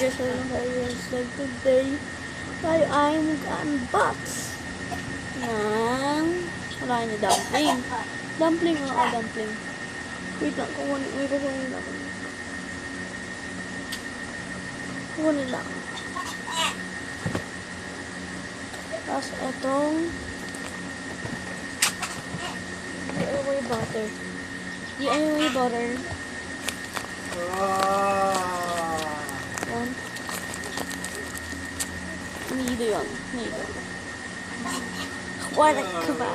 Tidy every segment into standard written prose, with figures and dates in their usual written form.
guys, like today ay I'm mag-unbox ng wala niya dumpling. Dumpling dumpling. Wait lang, kukunin lang. Kukunin lang. Tapos itong DIY butter. DIY butter. Yan. Nido yun. Nido. Wala ka ba?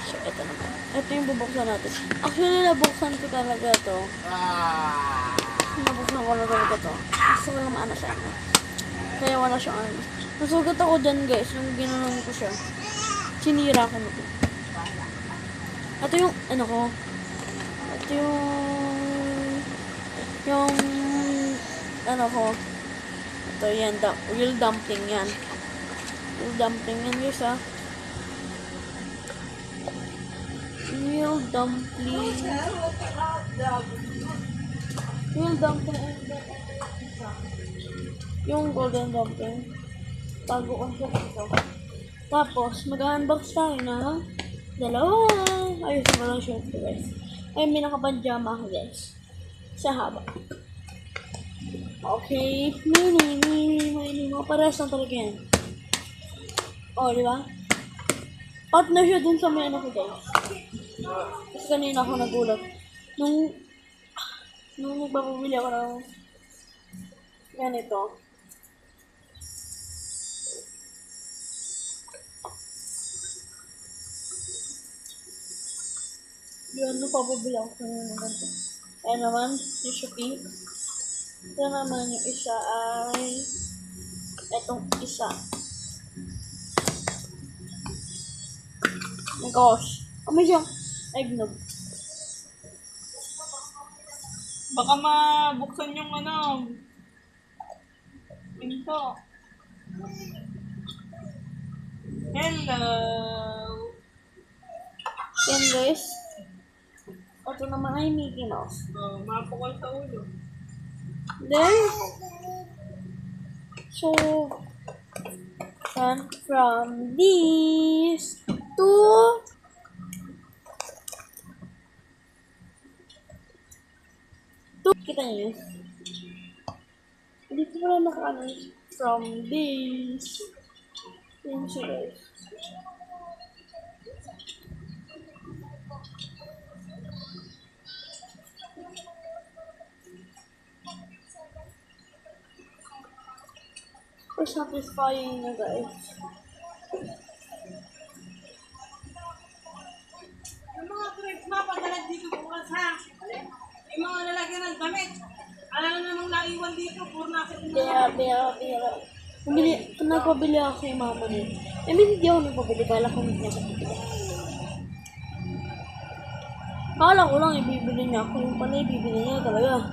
So, ito naman. Ito yung bubuksan natin. Actually, nabuksan ko talaga to. Nabuksan ko na talaga to. Gusto ko naman ano siya. Kaya wala siyang ano. Nasugat ako dyan guys. Nung ginanong ko siya. Sinira ko na to. Ito yung ano ko. Ito yung ano ko. Ito yan. Real dumpling yan. Real dumpling yan guys ha. Real dumpling. Real dumpling. Yung golden dumpling. Bago ko siya ito. Tapos, mag-unbox tayo na dalawa. Ayos ko lang shirt ko guys. Ay, may nakapanjama ako guys. Sa haba. Okay. May mga pares lang talaga yan. O, di ba? Partner siya dun sa may ano ko guys. Kasi kanina ako nagulat. Nung nagpapabili ako ng ganito. Yun, nagpapabili ako kanina ng ganito. Ayan naman, yung Shopee. Ito naman yung isa ay etong isa. Oh my gosh. May siyang eggnog. Baka mabuksan yung ano. Pinto. Hello. Yan guys. Ito naman ay Mickey Mouse. Mapukol sa ulo. Then, so, and from these two, kita niyo yun? Dito pala nakaano from these. Yun siya guys. So satisfying na guys. Yung mga crepes na padalag dito bukas ha. Yung mga lalagyan ng damit. Alam na namang naiwan dito. Puro nasa Bira. Nagpabili ako kay mama niya. I mean, hindi ako nagpabili. Kala ko hindi niya kapabili. Kala ko lang ibibili niya ako. Yung pala ibibili niya talaga.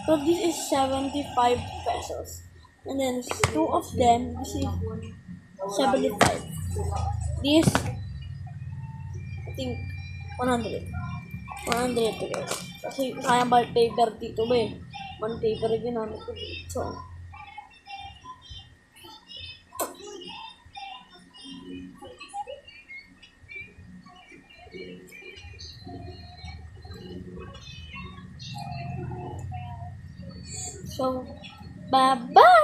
So this is 75 pesos. And then two of them, this is 75. This, I think, 100. 100 to guys. Kasi kaya ball paper dito ba eh. Man paper ginamit ko dito. So, bye-bye!